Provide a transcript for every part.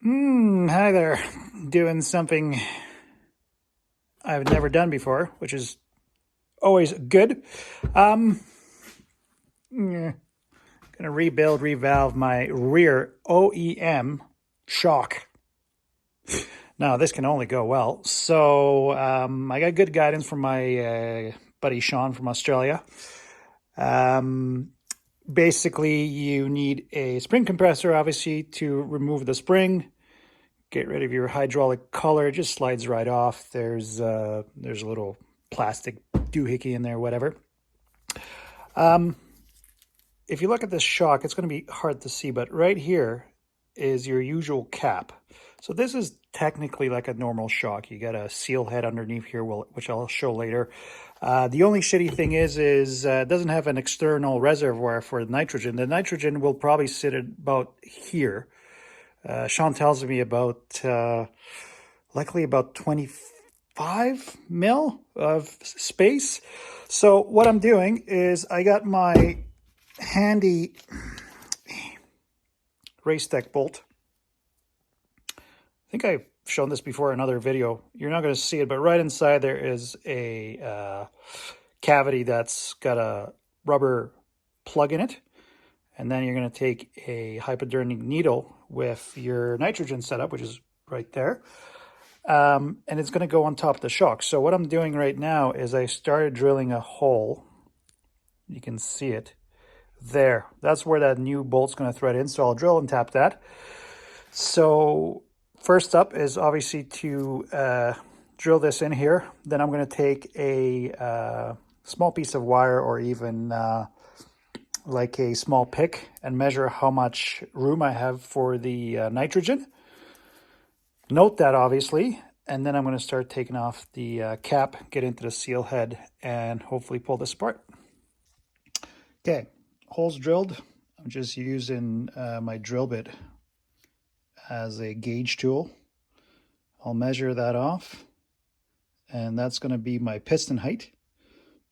Hi there. Doing something I've never done before, which is always good. Um, gonna rebuild, revalve my rear OEM shock. Now, this can only go well. So, I got good guidance from my buddy Sean from Australia. Um, Basically, you need a spring compressor, obviously, to remove the spring. Get rid of your hydraulic collar. It just slides right off. There's a little plastic doohickey in there, whatever. If you look at this shock, it's going to be hard to see, but right here is your usual cap. So this is technically like a normal shock. You got a seal head underneath here, which I'll show later. The only shitty thing is it doesn't have an external reservoir for nitrogen. The nitrogen will probably sit at about here. Sean tells me about likely about 25 mil of space. So what I'm doing is I got my handy race deck bolt. I think I've shown this before in another video. You're not going to see it, but right inside there is a cavity that's got a rubber plug in it. And then you're going to take a hypodermic needle with your nitrogen setup, which is right there. And it's going to go on top of the shock. So what I'm doing right now is I started drilling a hole. You can see it there. That's where that new bolt's going to thread in. So I'll drill and tap that. So first up is obviously to drill this in here. Then I'm going to take a small piece of wire or even like a small pick and measure how much room I have for the nitrogen. Note that obviously, and then I'm going to start taking off the cap, get into the seal head, and hopefully pull this apart. Okay, holes drilled. I'm just using my drill bit as a gauge tool. I'll measure that off, and that's going to be my piston height.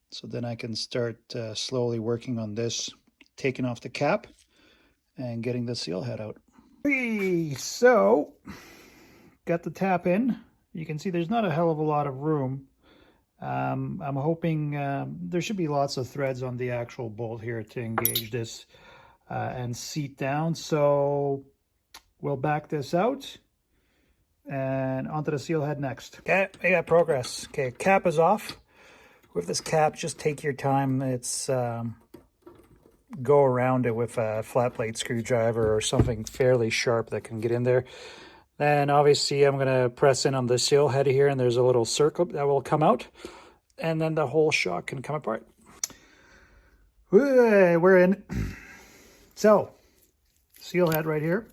So then I can start slowly working on this, taking off the cap and getting the seal head out. So, got the tap in. You can see there's not a hell of a lot of room. I'm hoping there should be lots of threads on the actual bolt here to engage this and seat down. So we'll back this out and onto the seal head next. Okay, we got progress. Okay, cap is off. With this cap, just take your time. It's go around it with a flat blade screwdriver or something fairly sharp that can get in there. Then obviously I'm going to press in on the seal head here, and there's a little circlip that will come out, and then the whole shock can come apart. We're in. So, seal head right here.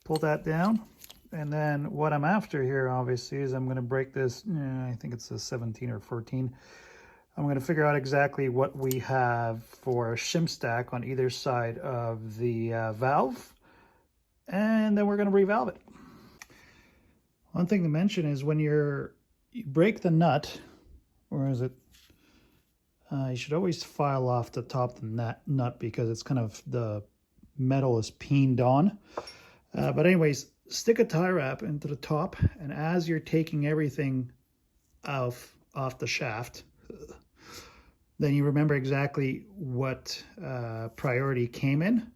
Pull that down. And then what I'm after here, obviously, is I'm going to break this, I think it's a 17 or 14. I'm going to figure out exactly what we have for a shim stack on either side of the valve. And then we're going to revalve it. One thing to mention is when you break the nut, or is it, you should always file off the top of the nut because it's kind of, the metal is peened on. But anyways, stick a tie wrap into the top, and as you're taking everything off the shaft, then you remember exactly what priority came in.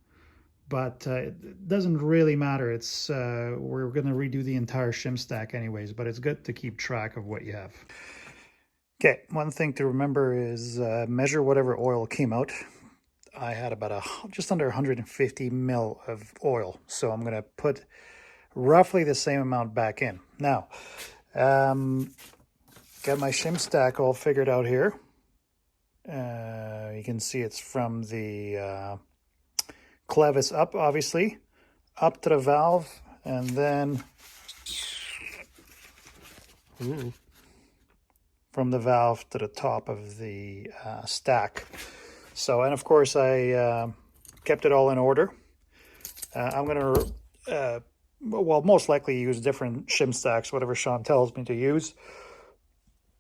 But it doesn't really matter. It's we're going to redo the entire shim stack anyways, but it's good to keep track of what you have. Okay, one thing to remember is measure whatever oil came out. I had about just under 150 mil of oil, so I'm going to put roughly the same amount back in. Now, got my shim stack all figured out here. You can see it's from the clevis up, obviously, up to the valve, and then from the valve to the top of the stack. So, and of course, I kept it all in order. I'm going to, well, most likely use different shim stacks, whatever Sean tells me to use.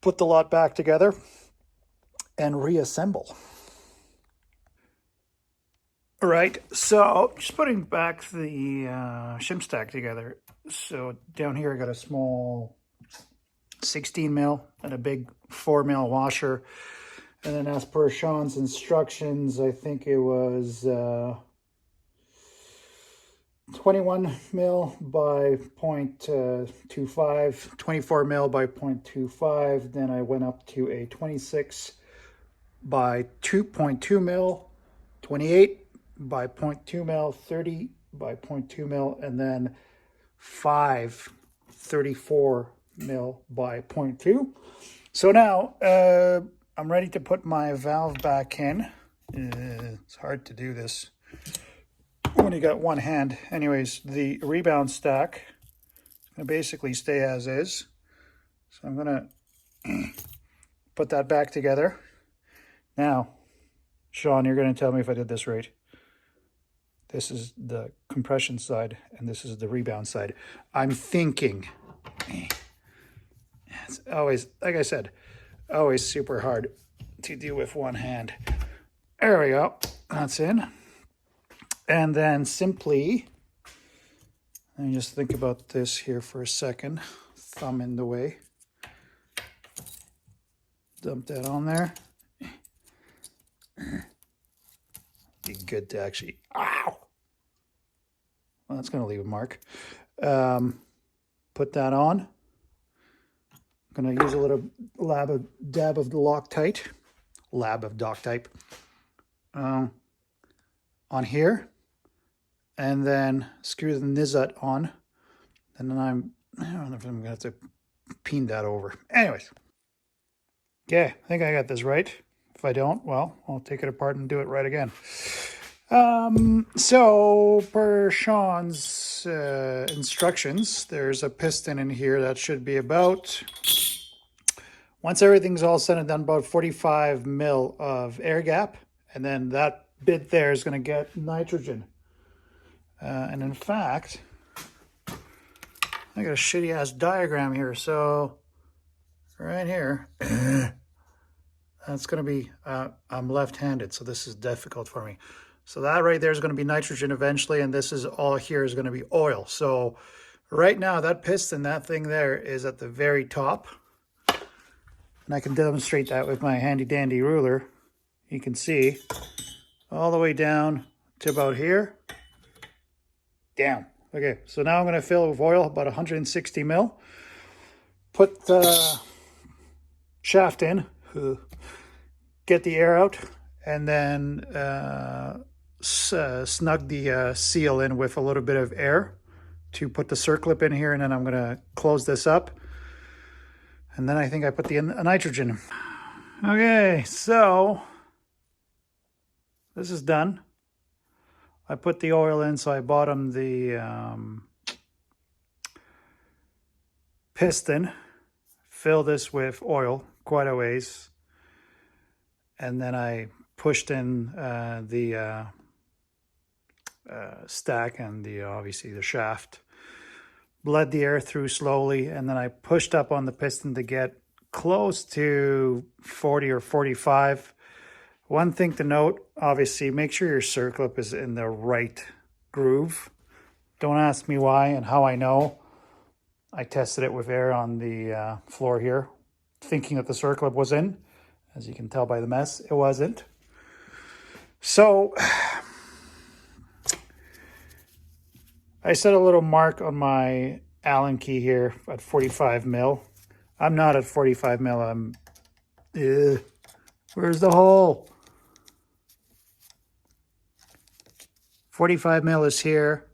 Put the lot back together and reassemble. All right, so just putting back the shim stack together. So down here I got a small 16 mil and a big 4 mil washer. And then as per Sean's instructions, I think it was 21 mil by 0.25, 24 mil by 0.25. Then I went up to a 26 by 2.2 mil, 28 by 0.2 mil, 30 by 0.2 mil, and then 34 mil by 0.2. So now I'm ready to put my valve back in. It's hard to do this when you got one hand. Anyways, the rebound stack is going to basically stay as is. So I'm going to put that back together. Now, Sean, you're going to tell me if I did this right. This is the compression side, and this is the rebound side. I'm thinking. It's always, like I said, always super hard to do with one hand. There we go. That's in. And then simply, let me just think about this here for a second. Thumb in the way. Dump that on there. Be good to actually, ow! Well, that's going to leave a mark. Put that on. I'm going to use a little dab of the Loctite. Lab of Loctite. On here. And then screw the Nizut on. And then I don't know if I'm going to have to peen that over. Anyways. Okay, I think I got this right. If I don't, well, I'll take it apart and do it right again. So per Sean's instructions, there's a piston in here that should be about, once everything's all said and done, about 45 mil of air gap. And then that bit there is going to get nitrogen. And in fact, I got a shitty ass diagram here. So right here, that's going to be, I'm left-handed, so this is difficult for me. So that right there is going to be nitrogen eventually, and this is all here is going to be oil. So right now, that piston, that thing there is at the very top. And I can demonstrate that with my handy-dandy ruler. You can see all the way down to about here. Down. Okay, so now I'm going to fill it with oil, about 160 mil. Put the shaft in, get the air out, and then snug the seal in with a little bit of air to put the circlip in here, and then I'm going to close this up. And then I think I put the nitrogen. Okay, so this is done. I put the oil in, so I bottomed the piston. Fill this with oil quite a ways. And then I pushed in the stack and obviously the shaft. Bled the air through slowly, and then I pushed up on the piston to get close to 40 or 45. One thing to note, obviously, make sure your circlip is in the right groove. Don't ask me why and how I know. I tested it with air on the floor here, thinking that the circlip was in. As you can tell by the mess, it wasn't. So I set a little mark on my Allen key here at 45 mil. I'm not at 45 mil. I'm, where's the hole? 45 mil is here.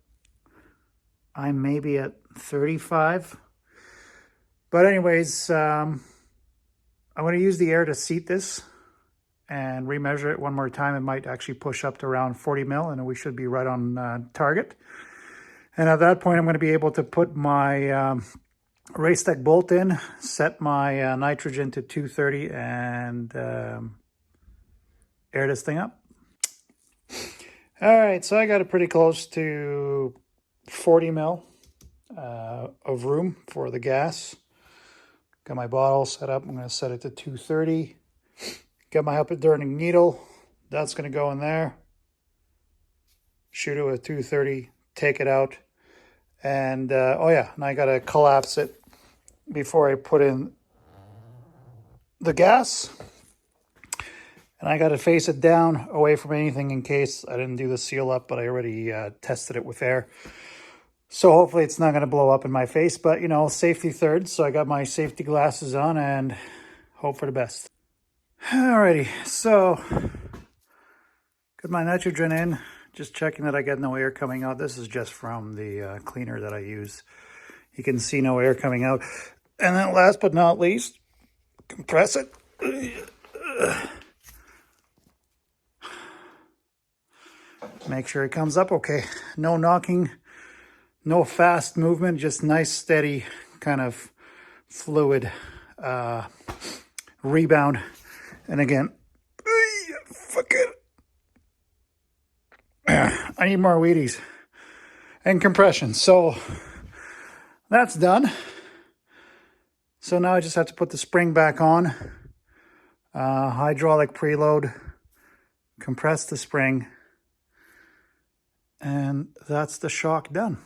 I'm maybe at 35. But anyways, I'm going to use the air to seat this and remeasure it one more time. It might actually push up to around 40 mil, and we should be right on target. And at that point, I'm going to be able to put my race deck bolt in, set my nitrogen to 230, and air this thing up. All right, so I got it pretty close to 40 mil of room for the gas. Got my bottle set up. I'm going to set it to 230. Got my hypodermic needle. That's going to go in there. shoot it with 230, take it out, and oh yeah, and I gotta collapse it before I put in the gas. And I got to face it down away from anything in case I didn't do the seal up, but I already tested it with air. So hopefully it's not going to blow up in my face, but you know, safety third. So I got my safety glasses on and hope for the best. Alrighty, so got my nitrogen in, just checking that I get no air coming out. This is just from the cleaner that I use. You can see no air coming out. And then last but not least, compress it. Make sure it comes up okay. No knocking, no fast movement, just nice, steady kind of fluid rebound. And again, fuck it. I need more Wheaties and compression. So that's done. So now I just have to put the spring back on. Hydraulic preload, compress the spring, and that's the shock done.